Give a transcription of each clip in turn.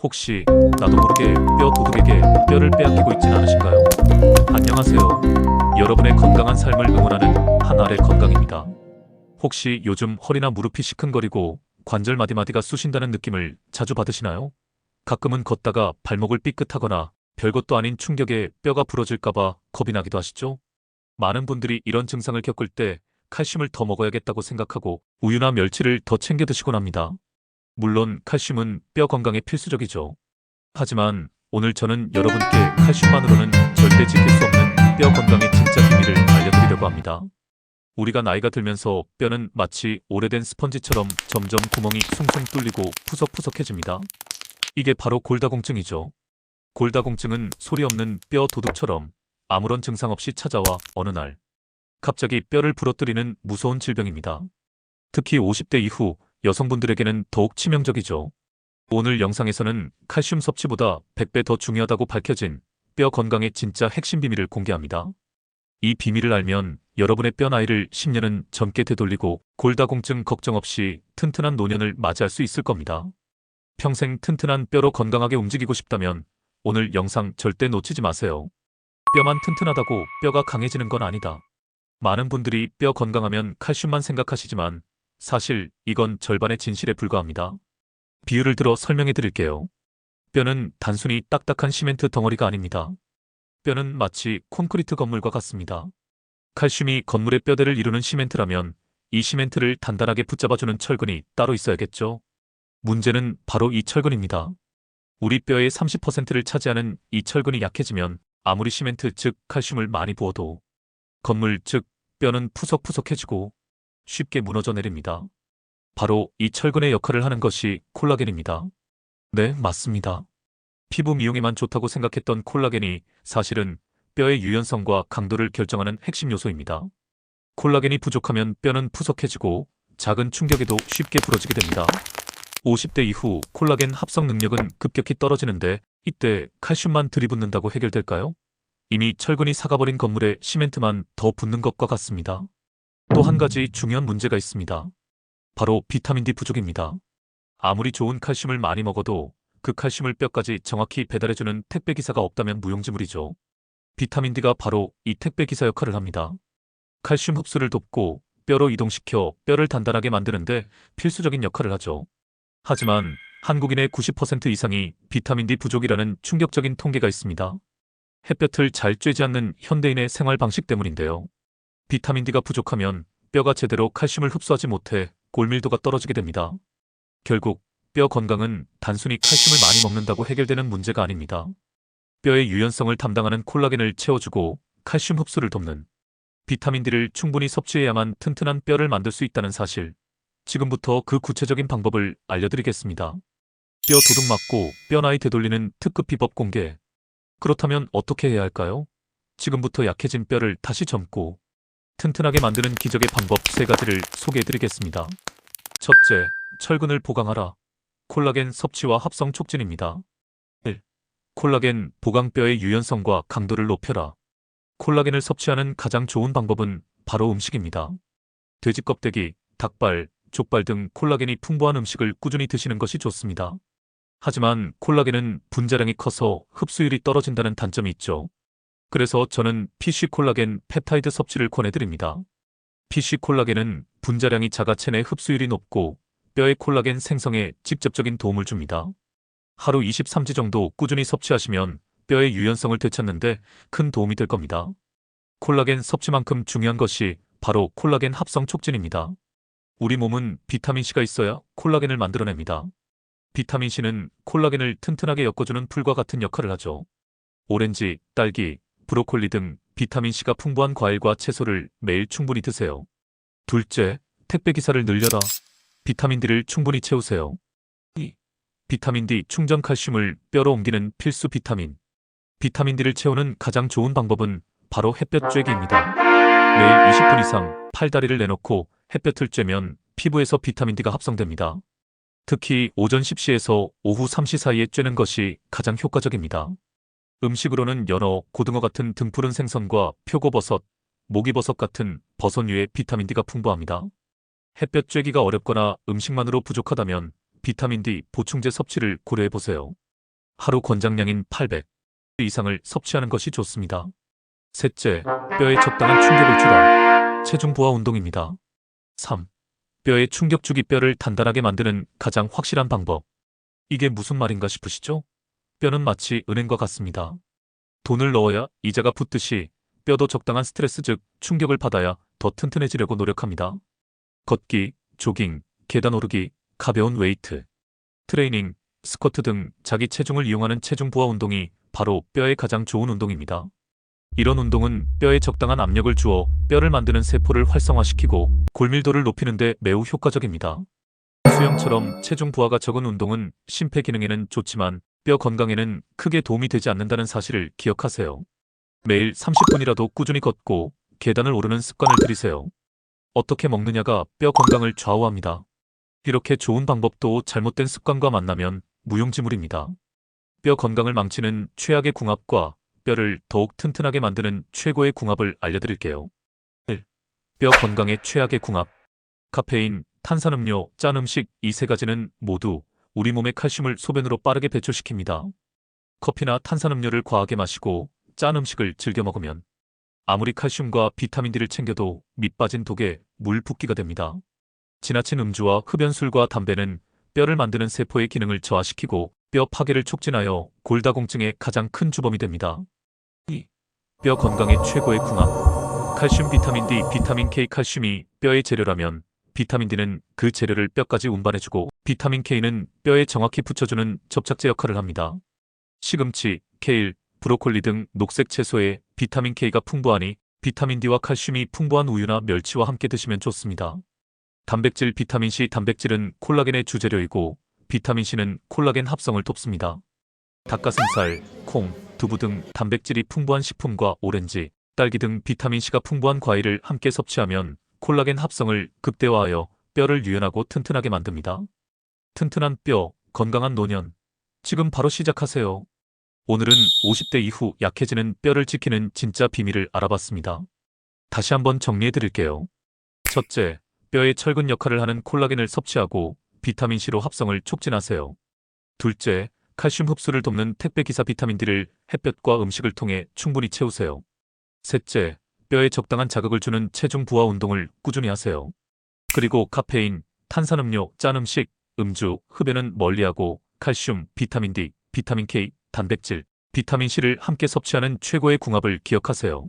혹시 나도 모르게 뼈 도둑에게 뼈를 빼앗기고 있진 않으신가요? 안녕하세요. 여러분의 건강한 삶을 응원하는 한알의 건강입니다. 혹시 요즘 허리나 무릎이 시큰거리고 관절 마디마디가 쑤신다는 느낌을 자주 받으시나요? 가끔은 걷다가 발목을 삐끗하거나 별것도 아닌 충격에 뼈가 부러질까봐 겁이 나기도 하시죠? 많은 분들이 이런 증상을 겪을 때 칼슘을 더 먹어야겠다고 생각하고 우유나 멸치를 더 챙겨 드시곤 합니다. 물론 칼슘은 뼈 건강에 필수적이죠. 하지만 오늘 저는 여러분께 칼슘만으로는 절대 지킬 수 없는 뼈 건강의 진짜 비밀을 알려드리려고 합니다. 우리가 나이가 들면서 뼈는 마치 오래된 스펀지처럼 점점 구멍이 숭숭 뚫리고 푸석푸석해집니다. 이게 바로 골다공증이죠. 골다공증은 소리 없는 뼈 도둑처럼 아무런 증상 없이 찾아와 어느 날 갑자기 뼈를 부러뜨리는 무서운 질병입니다. 특히 50대 이후 여성분들에게는 더욱 치명적이죠. 오늘 영상에서는 칼슘 섭취보다 100배 더 중요하다고 밝혀진 뼈 건강의 진짜 핵심 비밀을 공개합니다. 이 비밀을 알면 여러분의 뼈 나이를 10년은 젊게 되돌리고 골다공증 걱정 없이 튼튼한 노년을 맞이할 수 있을 겁니다. 평생 튼튼한 뼈로 건강하게 움직이고 싶다면 오늘 영상 절대 놓치지 마세요. 뼈만 튼튼하다고 뼈가 강해지는 건 아니다. 많은 분들이 뼈 건강하면 칼슘만 생각하시지만 사실 이건 절반의 진실에 불과합니다. 비유를 들어 설명해 드릴게요. 뼈는 단순히 딱딱한 시멘트 덩어리가 아닙니다. 뼈는 마치 콘크리트 건물과 같습니다. 칼슘이 건물의 뼈대를 이루는 시멘트라면 이 시멘트를 단단하게 붙잡아주는 철근이 따로 있어야겠죠. 문제는 바로 이 철근입니다. 우리 뼈의 30%를 차지하는 이 철근이 약해지면 아무리 시멘트 즉 칼슘을 많이 부어도 건물 즉 뼈는 푸석푸석해지고 쉽게 무너져 내립니다. 바로 이 철근의 역할을 하는 것이 콜라겐입니다. 네, 맞습니다. 피부 미용에만 좋다고 생각했던 콜라겐이 사실은 뼈의 유연성과 강도를 결정하는 핵심 요소입니다. 콜라겐이 부족하면 뼈는 푸석해지고 작은 충격에도 쉽게 부러지게 됩니다. 50대 이후 콜라겐 합성 능력은 급격히 떨어지는데 이때 칼슘만 들이붓는다고 해결될까요? 이미 철근이 삭아버린 건물에 시멘트만 더 붙는 것과 같습니다. 또 한 가지 중요한 문제가 있습니다. 바로 비타민 D 부족입니다. 아무리 좋은 칼슘을 많이 먹어도 그 칼슘을 뼈까지 정확히 배달해주는 택배기사가 없다면 무용지물이죠. 비타민 D가 바로 이 택배기사 역할을 합니다. 칼슘 흡수를 돕고 뼈로 이동시켜 뼈를 단단하게 만드는데 필수적인 역할을 하죠. 하지만 한국인의 90% 이상이 비타민 D 부족이라는 충격적인 통계가 있습니다. 햇볕을 잘 쬐지 않는 현대인의 생활 방식 때문인데요. 비타민 D가 부족하면 뼈가 제대로 칼슘을 흡수하지 못해 골밀도가 떨어지게 됩니다. 결국 뼈 건강은 단순히 칼슘을 많이 먹는다고 해결되는 문제가 아닙니다. 뼈의 유연성을 담당하는 콜라겐을 채워주고 칼슘 흡수를 돕는 비타민 D를 충분히 섭취해야만 튼튼한 뼈를 만들 수 있다는 사실. 지금부터 그 구체적인 방법을 알려드리겠습니다. 뼈 도둑 맞고 뼈 나이 되돌리는 특급 비법 공개. 그렇다면 어떻게 해야 할까요? 지금부터 약해진 뼈를 다시 젊고 튼튼하게 만드는 기적의 방법 3가지를 소개해드리겠습니다. 첫째, 철근을 보강하라. 콜라겐 섭취와 합성 촉진입니다. 1. 콜라겐 보강뼈의 유연성과 강도를 높여라. 콜라겐을 섭취하는 가장 좋은 방법은 바로 음식입니다. 돼지 껍데기, 닭발, 족발 등 콜라겐이 풍부한 음식을 꾸준히 드시는 것이 좋습니다. 하지만 콜라겐은 분자량이 커서 흡수율이 떨어진다는 단점이 있죠. 그래서 저는 PC 콜라겐 펩타이드 섭취를 권해드립니다. PC 콜라겐은 분자량이 작아 체내 흡수율이 높고 뼈의 콜라겐 생성에 직접적인 도움을 줍니다. 하루 23지 정도 꾸준히 섭취하시면 뼈의 유연성을 되찾는데 큰 도움이 될 겁니다. 콜라겐 섭취만큼 중요한 것이 바로 콜라겐 합성 촉진입니다. 우리 몸은 비타민C가 있어야 콜라겐을 만들어냅니다. 비타민C는 콜라겐을 튼튼하게 엮어주는 풀과 같은 역할을 하죠. 오렌지, 딸기, 브로콜리 등 비타민C가 풍부한 과일과 채소를 매일 충분히 드세요. 둘째, 택배기사를 늘려라. 비타민D를 충분히 채우세요. 2. 비타민D 충전 칼슘을 뼈로 옮기는 필수 비타민. 비타민D를 채우는 가장 좋은 방법은 바로 햇볕 쬐기입니다. 매일 20분 이상 팔다리를 내놓고 햇볕을 쬐면 피부에서 비타민D가 합성됩니다. 특히 오전 10시에서 오후 3시 사이에 쬐는 것이 가장 효과적입니다. 음식으로는 연어, 고등어 같은 등푸른 생선과 표고버섯, 목이버섯 같은 버섯류의 비타민 D가 풍부합니다. 햇볕 쬐기가 어렵거나 음식만으로 부족하다면 비타민 D 보충제 섭취를 고려해보세요. 하루 권장량인 800 이상을 섭취하는 것이 좋습니다. 셋째, 뼈에 적당한 충격을 주다. 체중 부하 운동입니다. 3. 뼈에 충격 주기 뼈를 단단하게 만드는 가장 확실한 방법. 이게 무슨 말인가 싶으시죠? 뼈는 마치 은행과 같습니다. 돈을 넣어야 이자가 붙듯이 뼈도 적당한 스트레스 즉 충격을 받아야 더 튼튼해지려고 노력합니다. 걷기, 조깅, 계단 오르기, 가벼운 웨이트, 트레이닝, 스쿼트 등 자기 체중을 이용하는 체중 부하 운동이 바로 뼈에 가장 좋은 운동입니다. 이런 운동은 뼈에 적당한 압력을 주어 뼈를 만드는 세포를 활성화시키고 골밀도를 높이는 데 매우 효과적입니다. 수영처럼 체중 부하가 적은 운동은 심폐 기능에는 좋지만 뼈 건강에는 크게 도움이 되지 않는다는 사실을 기억하세요. 매일 30분이라도 꾸준히 걷고 계단을 오르는 습관을 들이세요. 어떻게 먹느냐가 뼈 건강을 좌우합니다. 이렇게 좋은 방법도 잘못된 습관과 만나면 무용지물입니다. 뼈 건강을 망치는 최악의 궁합과 뼈를 더욱 튼튼하게 만드는 최고의 궁합을 알려드릴게요. 1. 뼈 건강의 최악의 궁합. 카페인, 탄산음료, 짠 음식 이 세 가지는 모두 우리 몸의 칼슘을 소변으로 빠르게 배출시킵니다. 커피나 탄산음료를 과하게 마시고 짠 음식을 즐겨 먹으면 아무리 칼슘과 비타민 D를 챙겨도 밑 빠진 독에 물 붓기가 됩니다. 지나친 음주와 흡연술과 담배는 뼈를 만드는 세포의 기능을 저하시키고 뼈 파괴를 촉진하여 골다공증의 가장 큰 주범이 됩니다. 2. 뼈 건강의 최고의 궁합. 칼슘, 비타민 D, 비타민 K. 칼슘이 뼈의 재료라면 비타민 D는 그 재료를 뼈까지 운반해주고 비타민 K는 뼈에 정확히 붙여주는 접착제 역할을 합니다. 시금치, 케일, 브로콜리 등 녹색 채소에 비타민 K가 풍부하니 비타민 D와 칼슘이 풍부한 우유나 멸치와 함께 드시면 좋습니다. 단백질 비타민 C. 단백질은 콜라겐의 주재료이고 비타민 C는 콜라겐 합성을 돕습니다. 닭가슴살, 콩, 두부 등 단백질이 풍부한 식품과 오렌지, 딸기 등 비타민 C가 풍부한 과일을 함께 섭취하면 콜라겐 합성을 극대화하여 뼈를 유연하고 튼튼하게 만듭니다. 튼튼한 뼈, 건강한 노년. 지금 바로 시작하세요. 오늘은 50대 이후 약해지는 뼈를 지키는 진짜 비밀을 알아봤습니다. 다시 한번 정리해드릴게요. 첫째, 뼈의 철근 역할을 하는 콜라겐을 섭취하고 비타민C로 합성을 촉진하세요. 둘째, 칼슘 흡수를 돕는 택배기사 비타민 D를 햇볕과 음식을 통해 충분히 채우세요. 셋째, 뼈에 적당한 자극을 주는 체중 부하 운동을 꾸준히 하세요. 그리고 카페인, 탄산음료, 짠 음식, 음주, 흡연은 멀리하고 칼슘, 비타민 D, 비타민 K, 단백질, 비타민 C를 함께 섭취하는 최고의 궁합을 기억하세요.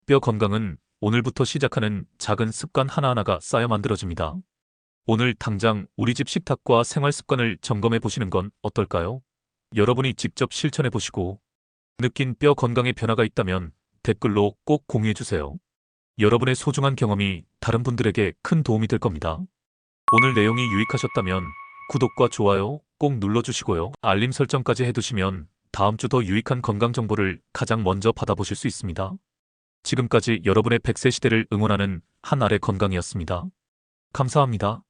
뼈 건강은 오늘부터 시작하는 작은 습관 하나하나가 쌓여 만들어집니다. 오늘 당장 우리 집 식탁과 생활 습관을 점검해 보시는 건 어떨까요? 여러분이 직접 실천해 보시고 느낀 뼈 건강에 변화가 있다면 댓글로 꼭 공유해 주세요. 여러분의 소중한 경험이 다른 분들에게 큰 도움이 될 겁니다. 오늘 내용이 유익하셨다면 구독과 좋아요 꼭 눌러주시고요. 알림 설정까지 해두시면 다음 주 더 유익한 건강 정보를 가장 먼저 받아보실 수 있습니다. 지금까지 여러분의 100세 시대를 응원하는 한알의 건강이었습니다. 감사합니다.